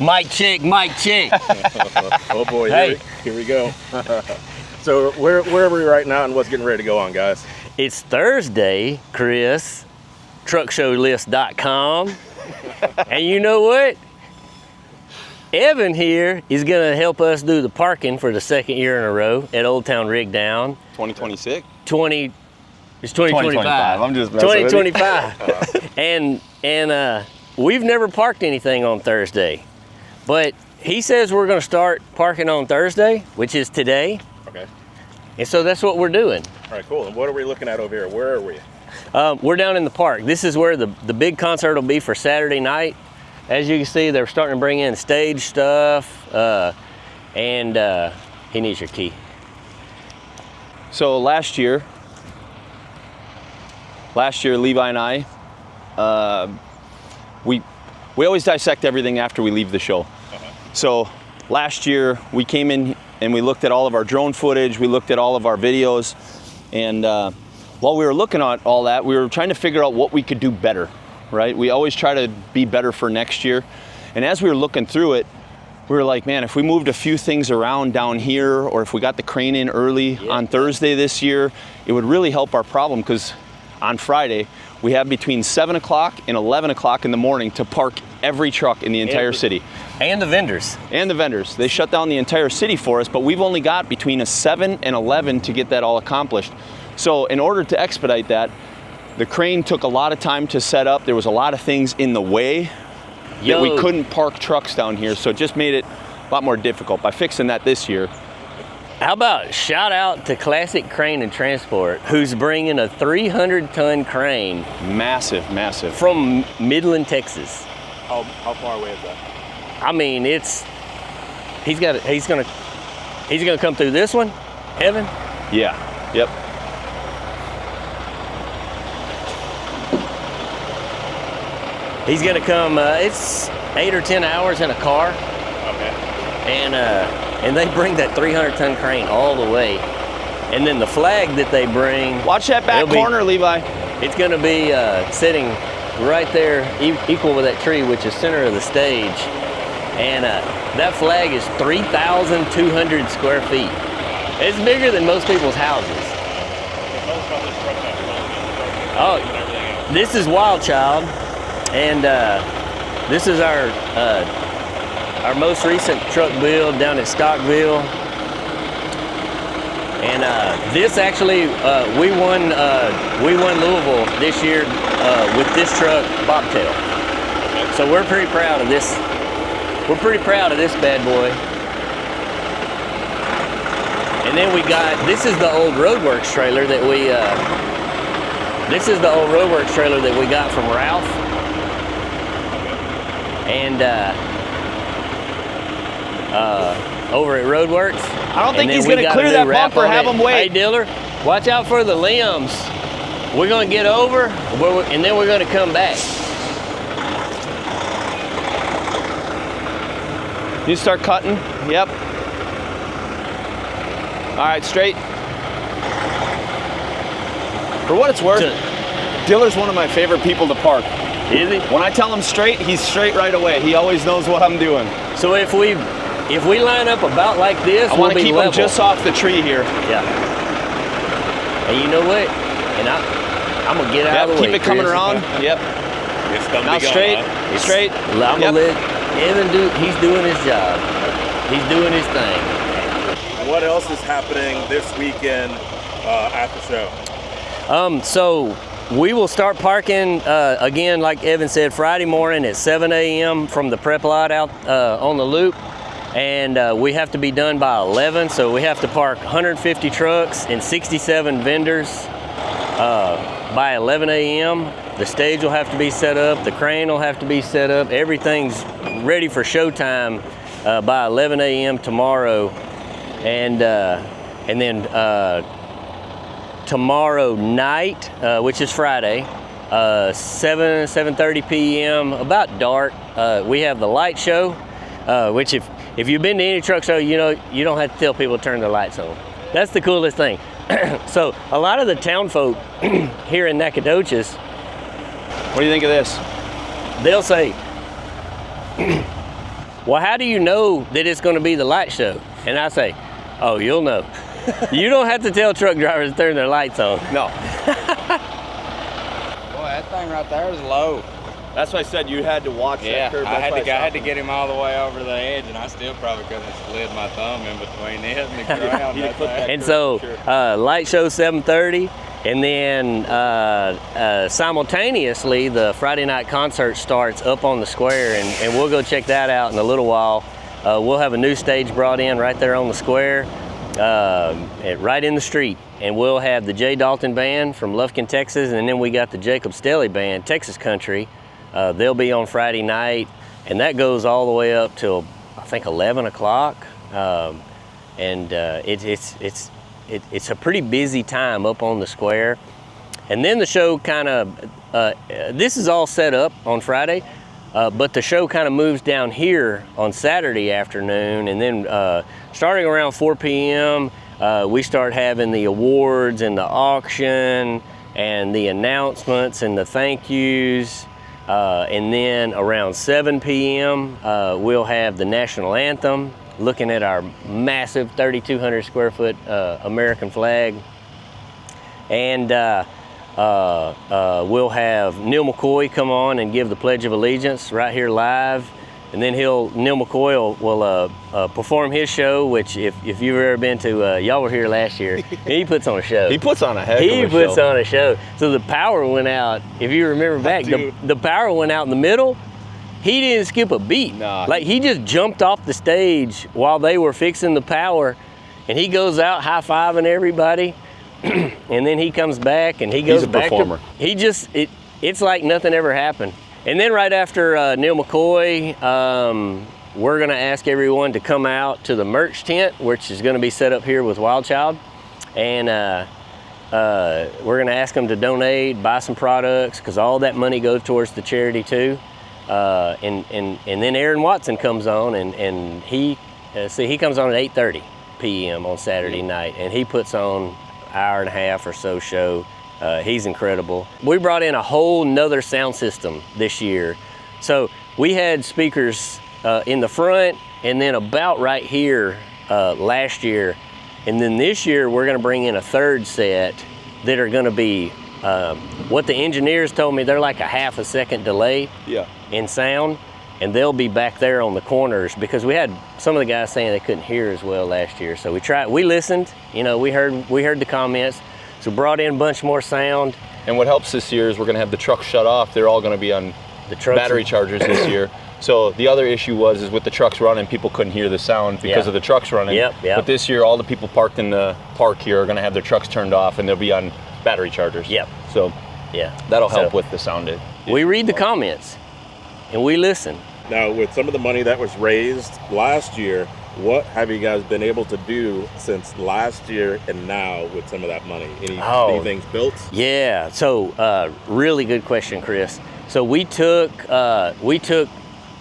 Mic check, mic check. Oh boy, Hey. here we go. So where are we right now and what's getting ready to go on, guys? It's Thursday, Chris, truckshowlist.com. And you know what? Evan here is gonna help us do the parking for the second year in a row at Old Town Rig Down. 2026? It's 2025. I'm just messing with you. 2025. and we've never parked anything on Thursday. But he says we're gonna start parking on Thursday, which is today. Okay. And so that's what we're doing. All right, cool. And what are we looking at over here? Where are we? We're down in the park. This is where the big concert will be for Saturday night. As you can see, they're starting to bring in stage stuff, and he needs your key. So last year, Levi and I, we always dissect everything after we leave the show. So last year we came in and we looked at all of our drone footage, we looked at all of our videos, and while we were looking at all that, we were trying to figure out what we could do better, right? We always try to be better for next year. And as we were looking through it, we were like, man, if we moved a few things around down here, or if we got the crane in early on Thursday this year, it would really help our problem, because on Friday, we have between 7 o'clock and 11 o'clock in the morning to park every truck in the entire city. And the vendors. And the vendors. They shut down the entire city for us, but we've only got between a 7 and 11 to get that all accomplished. So in order to expedite that, the crane took a lot of time to set up. There was a lot of things in the way that we couldn't park trucks down here, so it just made it a lot more difficult. By fixing that this year. How about shout out to Classic Crane and Transport, who's bringing a 300-ton crane. Massive, massive. From Midland, Texas. How far away is that? I mean, he's gonna come through this one, Evan? Yeah, yep. He's gonna come, it's 8 or 10 hours in a car. Okay. And they bring that 300-ton crane all the way. And then the flag that they bring. Watch that back corner, Levi. It's gonna be sitting right there, equal with that tree, which is center of the stage. And that flag is 3,200 square feet. It's bigger than most people's houses. Oh, this is Wild Child. And this is our most recent truck build down at Stockville. And this actually, we won Louisville this year with this truck, Bobtail. So we're pretty proud of this. We're pretty proud of this bad boy. And then we got, this is the old Roadworks trailer that we, got from Ralph. And over at Roadworks. I don't think he's gonna clear that bumper, have him wait. Hey Diller, watch out for the limbs. We're gonna get over, and then we're gonna come back. You start cutting, yep. All right, straight. For what it's worth, Diller's one of my favorite people to park. Is he? When I tell him straight, he's straight right away. He always knows what I'm doing. So if we line up about like this, I want to keep him just off the tree here. Yeah. And you know what? And I'm gonna get out of the way. Keep it coming around. Yep. Now straight, straight. I'm gonna let Evan do. He's doing his job. He's doing his thing. What else is happening this weekend at the show? So we will start parking again, like Evan said, Friday morning at 7 a.m. from the prep lot out on the loop. And we have to be done by 11, so we have to park 150 trucks and 67 vendors by 11 a.m. The stage will have to be set up, the crane will have to be set up, everything's ready for showtime by 11 a.m. tomorrow. And then tomorrow night, which is Friday, 7:30 p.m., about dark, we have the light show, which if you've been to any truck show, you know you don't have to tell people to turn their lights on. That's the coolest thing. So a lot of the town folk here in Nacogdoches, what do you think of this? They'll say, well, how do you know that it's going to be the light show? And I say, oh, you'll know. You don't have to tell truck drivers to turn their lights on. No. Boy, that thing right there is low. That's why I said you had to watch Yeah, that curve. I had to get him all the way over the edge, and I still probably couldn't have slid my thumb in between it and the ground. You put that And so, light show 7:30, and then simultaneously the Friday night concert starts up on the square, and we'll go check that out in a little while. We'll have a new stage brought in right there on the square, right in the street, and we'll have the J. Dalton Band from Lufkin, Texas, and then we got the Jacob Stelly Band, Texas Country. They'll be on Friday night, and that goes all the way up till I think 11 o'clock, and it's a pretty busy time up on the square. And then the show kind of, this is all set up on Friday, but the show kind of moves down here on Saturday afternoon, and then starting around 4 p.m., we start having the awards and the auction and the announcements and the thank yous. And then around 7 p.m., we'll have the national anthem, looking at our massive 3,200 square foot American flag. And we'll have Neil McCoy come on and give the Pledge of Allegiance right here live. And then Neil McCoy will perform his show, which if you've ever been to, y'all were here last year, he puts on a show. He puts on a heck of a show. He puts on a show. So the power went out, if you remember back, the power went out in the middle. He didn't skip a beat. Nah. Like, he just jumped off the stage while they were fixing the power, and he goes out high-fiving everybody, and then he comes back and he goes He's a back performer. It's like nothing ever happened. And then right after Neil McCoy, we're gonna ask everyone to come out to the merch tent, which is gonna be set up here with Wild Child. And we're gonna ask them to donate, buy some products, because all that money goes towards the charity too. And then Aaron Watson comes on, and he comes on at 8:30 p.m. on Saturday night, and he puts on an hour and a half or so show. He's incredible. We brought in a whole nother sound system this year. So we had speakers in the front and then about right here last year. And then this year we're gonna bring in a third set that are gonna be, what the engineers told me, they're like a half a second delay in sound. And they'll be back there on the corners, because we had some of the guys saying they couldn't hear as well last year. So we listened, we heard the comments. So brought in a bunch more sound. And what helps this year is we're going to have the trucks shut off. They're all going to be on the trucks battery chargers this year. So the other issue is with the trucks running, people couldn't hear the sound because of the trucks running. Yep. But this year, all the people parked in the park here are going to have their trucks turned off, and they'll be on battery chargers. Yep. So that'll help with the sound. We read the comments, and we listen. Now, with some of the money that was raised last year, what have you guys been able to do since last year and now with some of that money? Any things built? Yeah, so really good question, Chris. So we took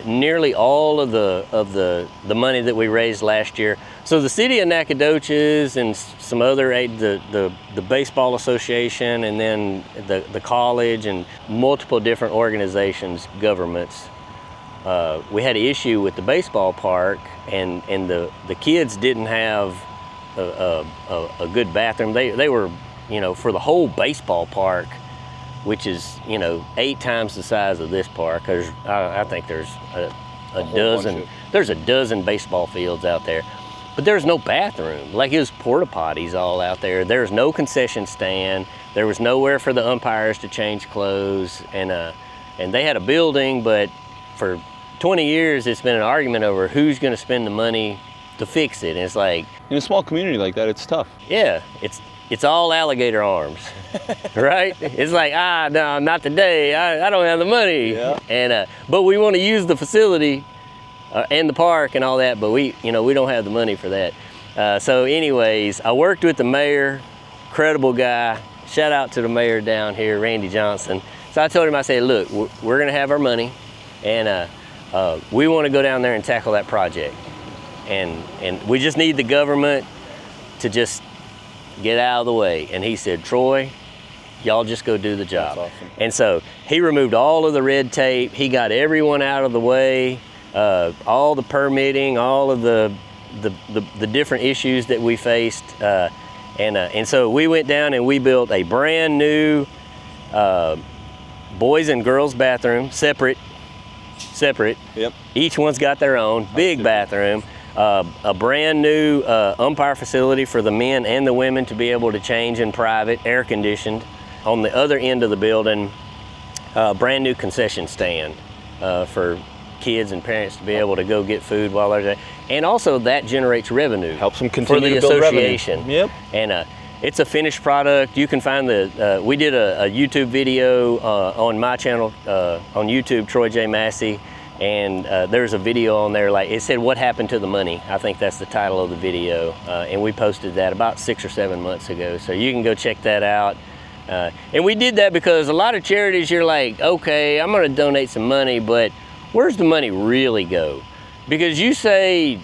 nearly all of the money that we raised last year. So the city of Nacogdoches and some other the baseball association, and then the college and multiple different organizations, governments. We had an issue with the baseball park, and the kids didn't have a good bathroom. They were, for the whole baseball park, which is 8 times the size of this park. I think there's a dozen. There's a dozen baseball fields out there, but there's no bathroom. Like, it was porta potties all out there. There's no concession stand. There was nowhere for the umpires to change clothes, and they had a building, but for 20 years, it's been an argument over who's going to spend the money to fix it. And it's like, in a small community like that, it's tough. Yeah, it's all alligator arms, right? It's like, no, not today. I don't have the money. Yeah. And but we want to use the facility and the park and all that, but we don't have the money for that. So, anyways, I worked with the mayor, incredible guy. Shout out to the mayor down here, Randy Johnson. So I told him, I said, look, we're going to have our money, and we want to go down there and tackle that project, and we just need the government to just get out of the way. And he said, Troy, y'all just go do the job. That's awesome. And so he removed all of the red tape. He got everyone out of the way. all the permitting, all of the different issues that we faced, and so we went down and we built a brand new boys and girls bathroom, separate. Yep. Each one's got their own big bathroom. A brand new umpire facility for the men and the women to be able to change in private, air conditioned. On the other end of the building, a brand new concession stand for kids and parents to be able to go get food while they're there. And also that generates revenue. Helps them continue for the to build association. Revenue. Yep. And it's a finished product. You can find we did a YouTube video on my channel on YouTube, Troy J. Massey, and there's a video on there, like it said, "What happened to the money?" I think that's the title of the video, and we posted that about 6 or 7 months ago. So you can go check that out. And we did that because a lot of charities, you're like, okay, I'm gonna donate some money, but where's the money really go? Because you say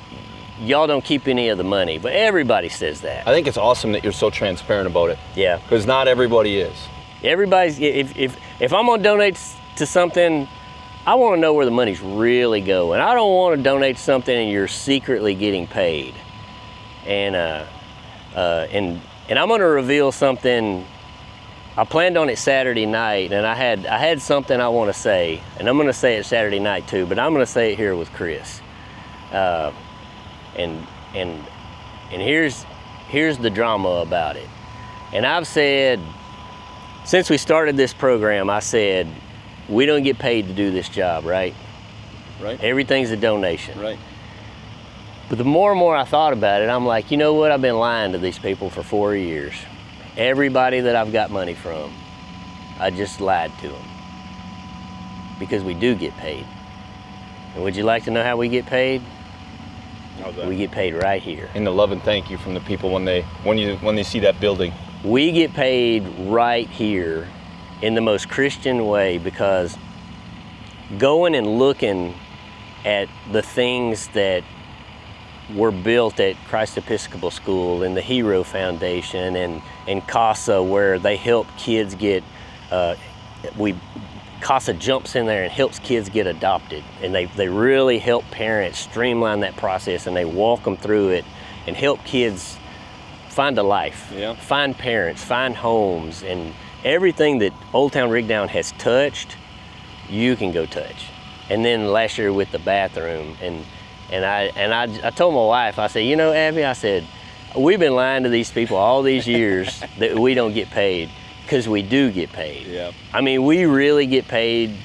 y'all don't keep any of the money, but everybody says that. I think it's awesome that you're so transparent about it. Yeah. Because not everybody is. Everybody's, if I'm gonna donate to something, I wanna know where the money's really going. I don't wanna donate to something and you're secretly getting paid. And I'm gonna reveal something. I planned on it Saturday night, and I had something I want to say, and I'm going to say it Saturday night too, but I'm going to say it here with Chris. And here's the drama about it. And I've said, since we started this program, I said, we don't get paid to do this job, right? Right. Everything's a donation. Right. But the more and more I thought about it, I'm like, you know what? I've been lying to these people for 4 years. Everybody that I've got money from, I just lied to them. Because we do get paid. And would you like to know how we get paid? How's that? We get paid right here. And the love and thank you from the people when they see that building. We get paid right here in the most Christian way, because going and looking at the things that were built at Christ Episcopal School and the Hero Foundation and CASA, where they help kids get, CASA jumps in there and helps kids get adopted, and they really help parents streamline that process, and they walk them through it and help kids find a life, find parents, find homes, and everything that Old Town Rigdown has touched, you can go touch. And then last year with the bathroom, and I told my wife, I said, you know, Abby, I said, we've been lying to these people all these years that we don't get paid, because we do get paid. Yep. I mean, we really get paid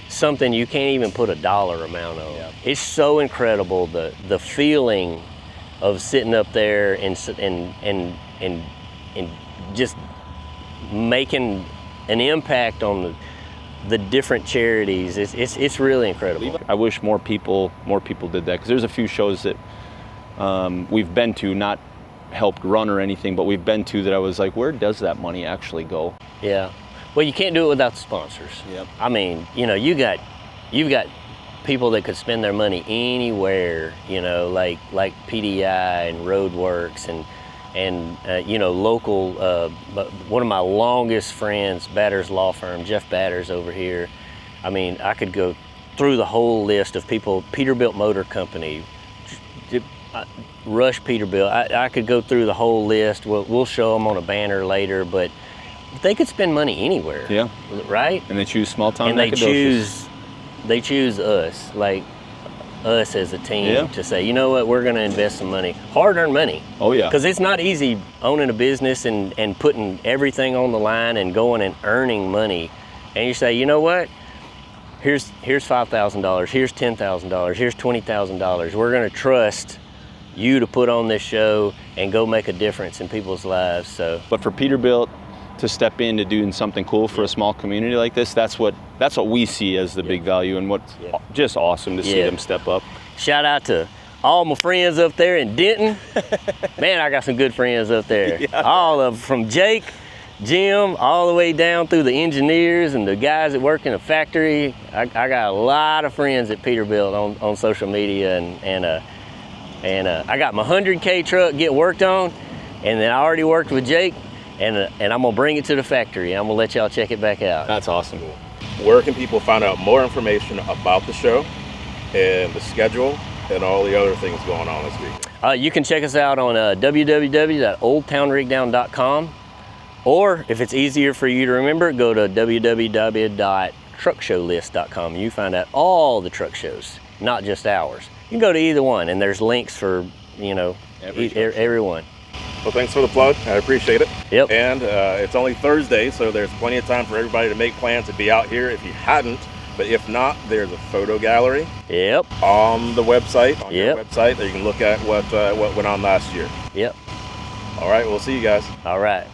something you can't even put a dollar amount on. Yep. It's so incredible, the feeling of sitting up there and just making an impact on the different charities. It's really incredible. I wish more people did that, because there's a few shows that we've been to, not helped run or anything, but we've been to, that I was like, where does that money actually go? Yeah. Well, you can't do it without the sponsors. Yep. I mean, you know, you've got people that could spend their money anywhere, you know, like PDI and Roadworks and you know, local, one of my longest friends, Batters Law Firm, Jeff Batters over here. I mean, I could go through the whole list of people, Peterbilt Motor Company, Rush Peterbilt. I could go through the whole list. We'll show them on a banner later, but they could spend money anywhere. Yeah. Right? And they choose small town and they choose us, like us as a team, to say, you know what, we're going to invest some money, hard-earned money. Oh yeah. Because it's not easy owning a business and putting everything on the line and going and earning money. And you say, you know what, here's $5,000, here's $10,000, here's $20,000. We're going to trust you to put on this show and go make a difference in people's lives. So, but for Peterbilt to step into doing something cool for a small community like this, that's what we see as the big value, and what's just awesome to see them step up. Shout out to all my friends up there in Denton. Man, I got some good friends up there. All of them, from Jake, Jim, all the way down through the engineers and the guys that work in the factory. I got a lot of friends at Peterbilt on social media, and I got my 100K truck getting worked on, and then I already worked with Jake, and I'm gonna bring it to the factory. I'm gonna let y'all check it back out. That's awesome. Where can people find out more information about the show? and the schedule and all the other things going on this week? You can check us out on www.oldtownrigdown.com, or if it's easier for you to remember, go to www.truckshowlist.com. You find out all the truck shows, not just ours. You can go to either one, and there's links for, you know, every one. Well, thanks for the plug. I appreciate it. Yep. And it's only Thursday, so there's plenty of time for everybody to make plans to be out here if you hadn't. But if not, there's a photo gallery. Yep. On the website, on your Yep. website, that you can look at what went on last year. Yep. All right, we'll see you guys. All right.